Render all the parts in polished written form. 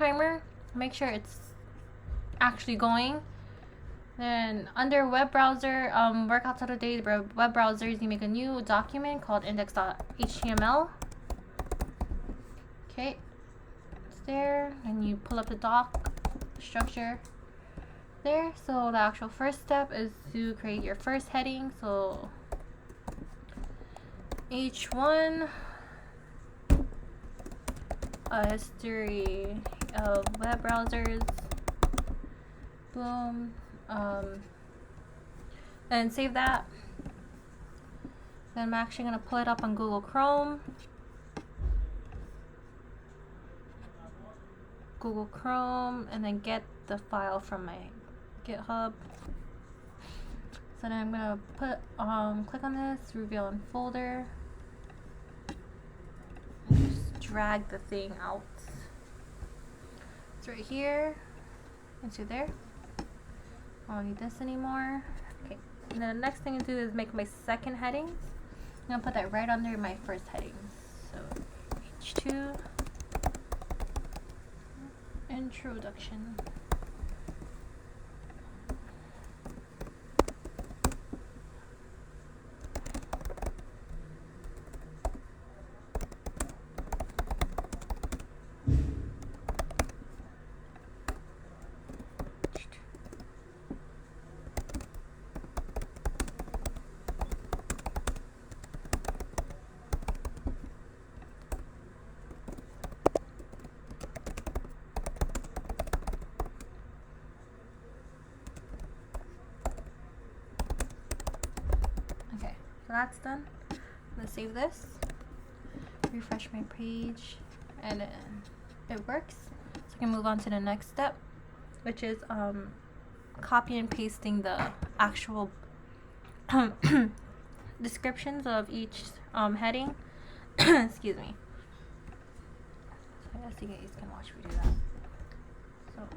timer, make sure it's actually going. Then under web browser, work outside of the web browsers, you make a new document called index.html. Okay, it's there. And you pull up the doc structure there. So the actual first step is to create your first heading. So H1, a history of web browsers. Boom. And save that. Then I'm actually going to pull it up on Google Chrome. And then get the file from my GitHub. So then I'm going to put click on this, reveal in folder. And just drag the thing out. It's right here into there. I don't need this anymore. Okay. And then the next thing to do is make my second heading. I'm gonna put that right under my first heading. So H2 introduction. So that's done. I'm gonna save this, refresh my page, and it works. So I can move on to the next step, which is copy and pasting the actual descriptions of each heading. Excuse me. So I guess you guys can watch me do that. So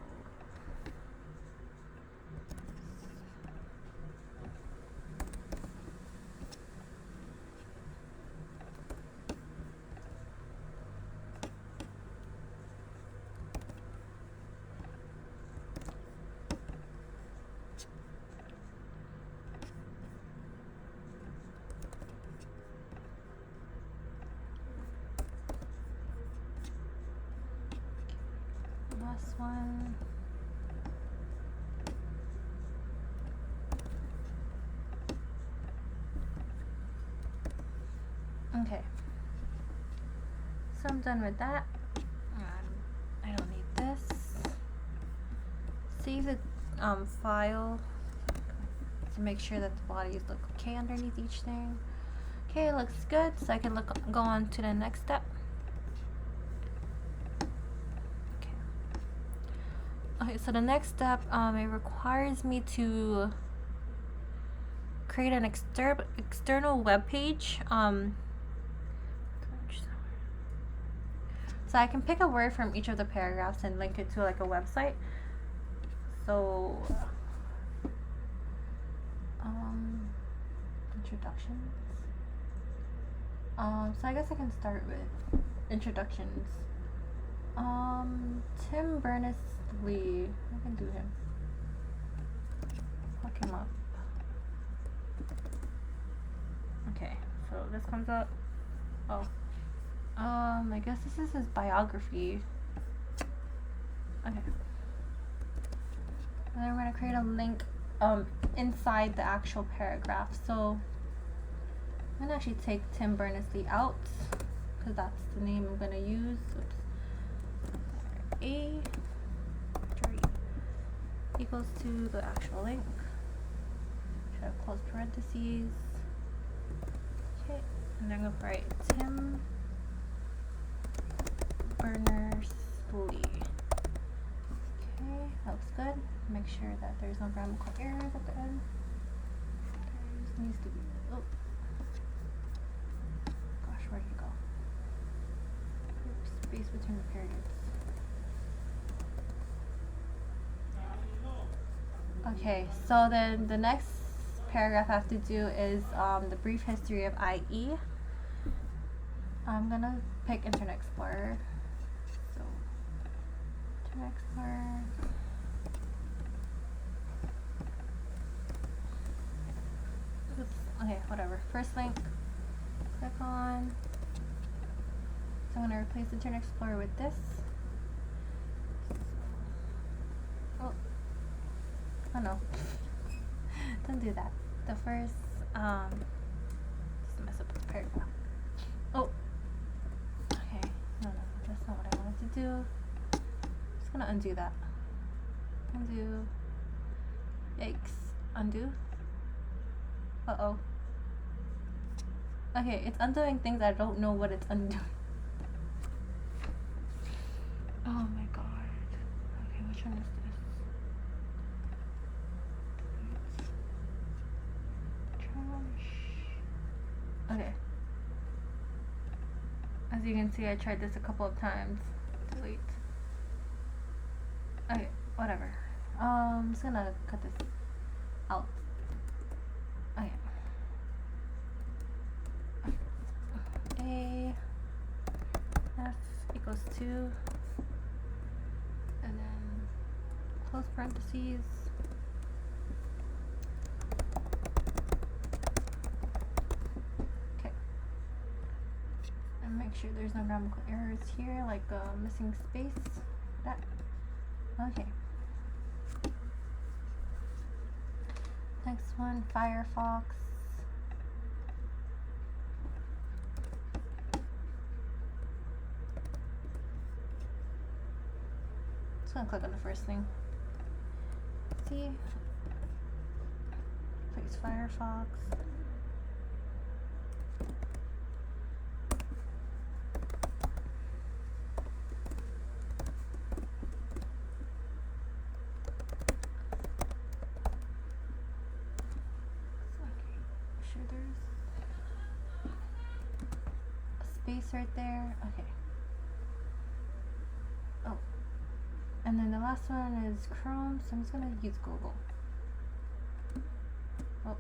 last one. Okay. So I'm done with that. I don't need this. Save the file to make sure that the bodies look okay underneath each thing. Okay, it looks good. So I can go on to the next step. Okay, so the next step, it requires me to create an external web page. So I can pick a word from each of the paragraphs and link it to like a website. So, introductions. So I guess I can start with introductions. Tim Berners-Lee. I can do him. Look him up. Okay, so this comes up. Oh. I guess this is his biography. Okay. And then we're gonna create a link inside the actual paragraph. So I'm gonna actually take Tim Berners-Lee out because that's the name I'm gonna use. Oops. A equals to the actual link. Should have close parentheses. Okay, and then I'm gonna write Tim Berners-Lee. Okay, that looks good. Make sure that there's no grammatical errors at the end. There just needs to be. Oh, gosh, where did it go? Space between the periods. Okay, so then the next paragraph I have to do is the brief history of IE. I'm gonna pick Internet Explorer. So Explorer. Oops. Okay, whatever. First link. Click on. So I'm gonna replace Internet Explorer with this. Oh no. Don't do that. The first, just mess up the paragraph. Oh. Okay. No, that's not what I wanted to do. Just gonna undo that. Undo. Yikes. Undo. Uh-oh. Okay, it's undoing things I don't know what it's undoing. Oh my god. Okay, which one is this? Okay. As you can see, I tried this a couple of times. Delete. Okay, whatever. I'm just gonna cut this out. Okay. A F equals 2, and then close parentheses. Make sure there's no grammatical errors here, like missing space. That. Okay. Next one, Firefox. Just gonna click on the first thing. See? Place Firefox. Space right there. Okay. Oh. And then the last one is Chrome, so I'm just gonna use Google. Oh.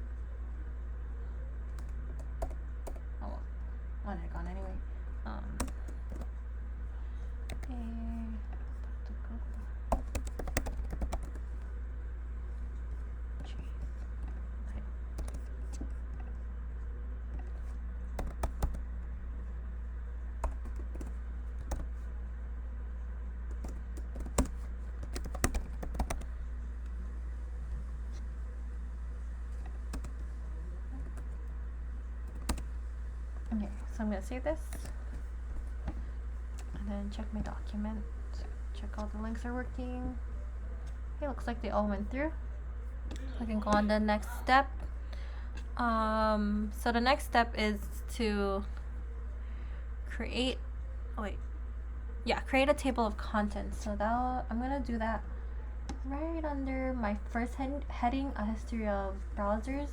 Oh well. One had gone anyway. Okay, so I'm gonna save this and then check my document, check all the links are working. Okay, looks like they all went through. I can go on the next step. So the next step is to create a table of contents. So that I'm gonna do that right under my first heading, a history of browsers.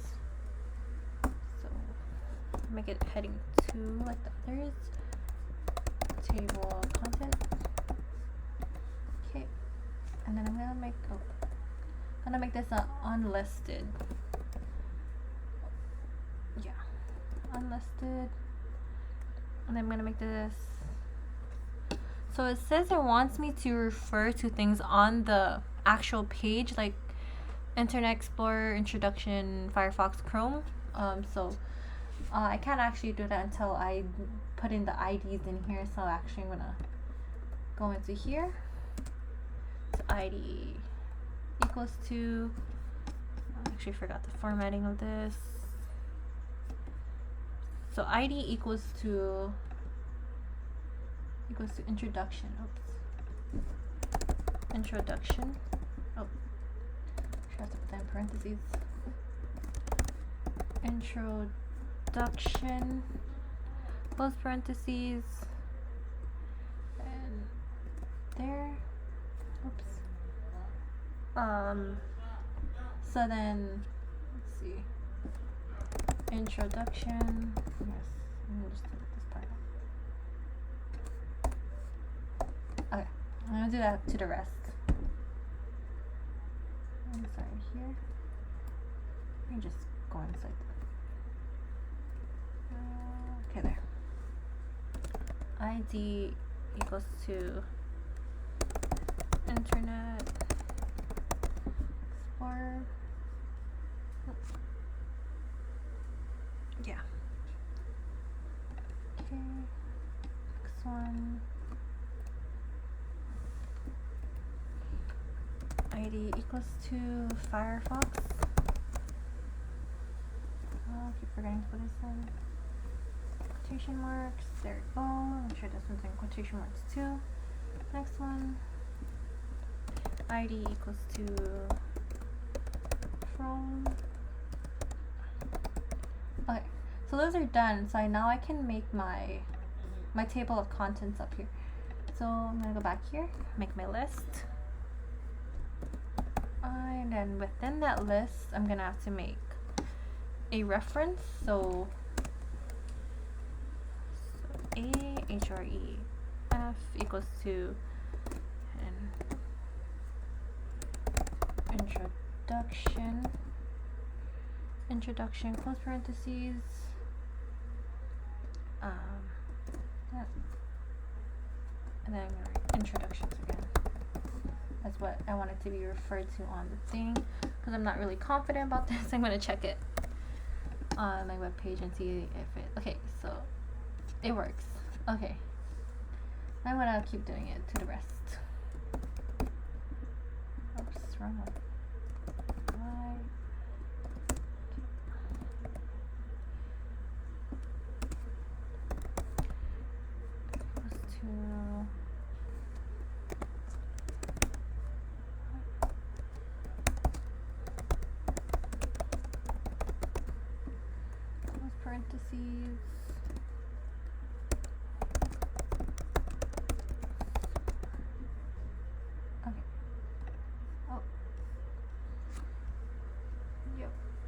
Make it heading 2 like the others. Table of content. Okay, and then I'm gonna make this unlisted. Yeah, unlisted. And then I'm gonna make this. So it says it wants me to refer to things on the actual page, like Internet Explorer, Introduction, Firefox, Chrome. I can't actually do that until I put in the IDs in here. So actually I'm gonna go into here. So ID equals to, I actually forgot the formatting of this. So ID equals to introduction. Oops. Introduction. Oh, I have to put that in parentheses. Introduction, close parentheses, and there. Oops. So then, let's see. Introduction. Yes, let me just delete this part. Okay, I'm gonna do that to the rest. I'm sorry, here. Let me just go inside. Okay, there. ID equals to Internet Explorer. Yeah. Okay. Next one. ID equals to Firefox. Oh, I keep forgetting to put this in. Quotation marks. There we go. I'm sure this one's in quotation marks too. Next one. ID equals to Chrome. Okay, so those are done. So now I can make my table of contents up here. So I'm gonna go back here, make my list. And then within that list, I'm gonna have to make a reference. So href equals to an introduction, close parentheses, yeah. And then I'm gonna write introductions again. That's what I want it to be referred to on the thing, because I'm not really confident about this. I'm gonna check it on my web page and see if it, okay, so it works. Okay, I'm gonna keep doing it to the rest. Oops, wrong one. Why? Equals to close parentheses.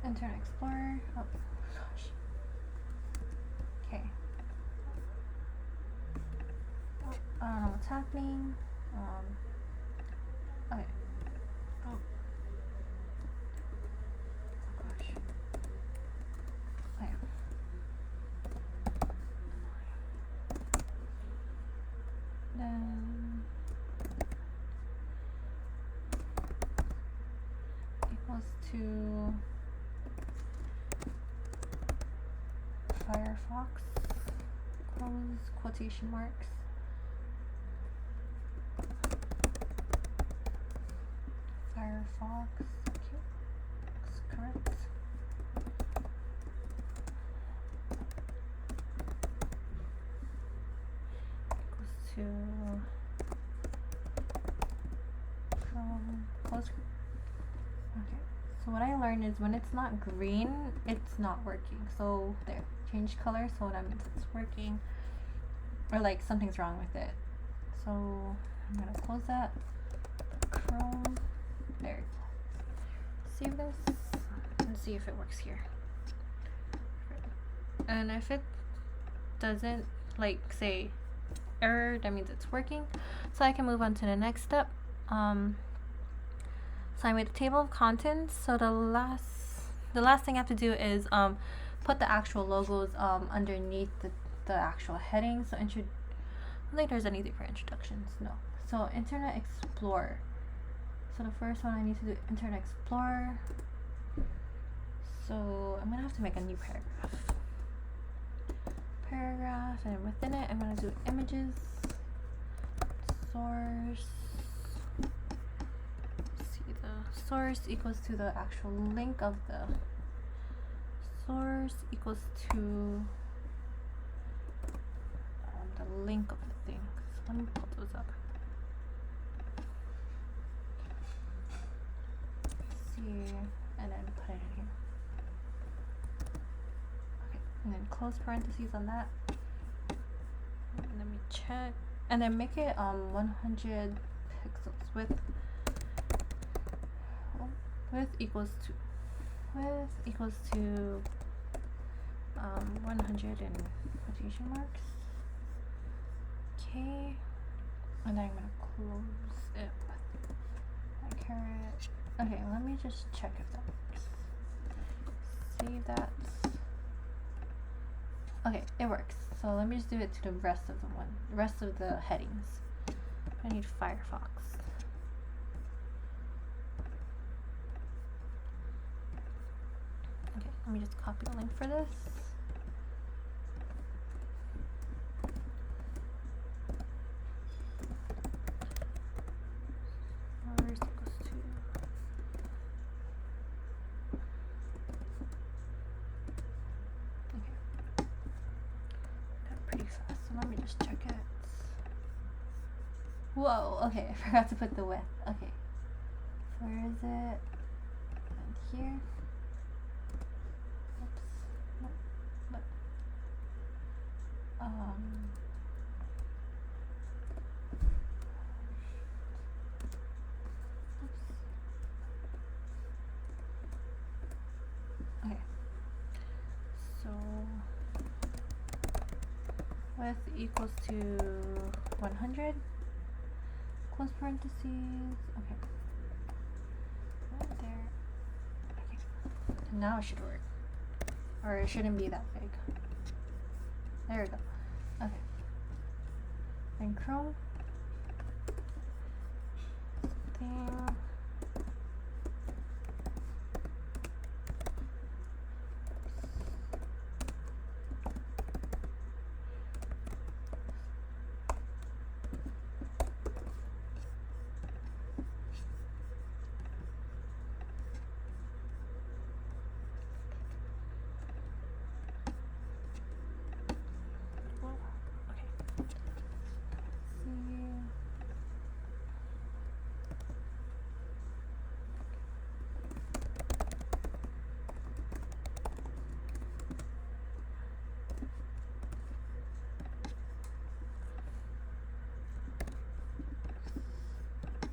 Internet Explorer. Oh gosh. Okay. I don't know what's happening. Okay. Oh gosh. Okay. Then equals to Firefox, close quotation marks, Firefox, okay, looks correct. Equals to Chrome, close. Okay, so what I learned is when it's not green, it's not working. So there. Change color, so that means it's working, or like something's wrong with it. So I'm gonna close that. Chrome. There. Save this and see if it works here. And if it doesn't, like say error, that means it's working. So I can move on to the next step. So I made a table of contents. So the last thing I have to do is put the actual logos underneath the actual heading. So I don't think there's anything for introductions. No. So Internet Explorer. So the first one I need to do Internet Explorer. So I'm gonna have to make a new paragraph, and within it I'm gonna do images, source. See, the source equals to the actual link of the source equals to the link of the thing. So let me pull those up. See, and then put it in here. Okay, and then close parentheses on that. And let me check, and then make it 100 pixels. Width equals to 100 in quotation marks. Okay, and then I'm gonna close it with my caret. Okay, let me just check if that works. Save that. Okay, it works. So let me just do it to the rest of the headings. I need Firefox. Let me just copy the link for this. Hours equals to pretty fast, so let me just check it. Whoa, okay, I forgot to put the width. Okay, so where is it? And here. Oops. Nope. Look. Oops. Okay. So width equals to 100. Close parentheses. Okay. Right there. Okay. Now it should work. Or it shouldn't be that big. There we go. Okay. Then Chrome. Thing.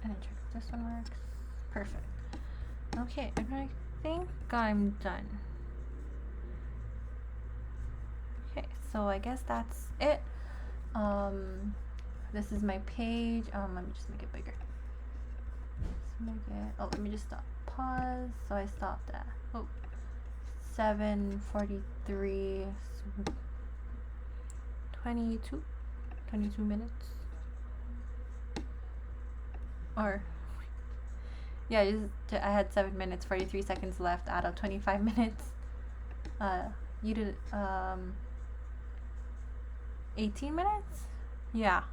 And check if this one works. Perfect. Okay, and I think I'm done. Okay, so I guess that's it. This is my page. Let me just make it bigger. Let's make it. Oh, let me just stop. Pause. So I stopped at 7:43. 22 minutes. Or yeah, I had 7 minutes 43 seconds left out of 25 minutes. You did 18 minutes? Yeah,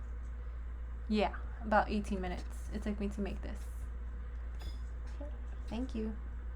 about 18 minutes it took me to make this. Okay, thank you.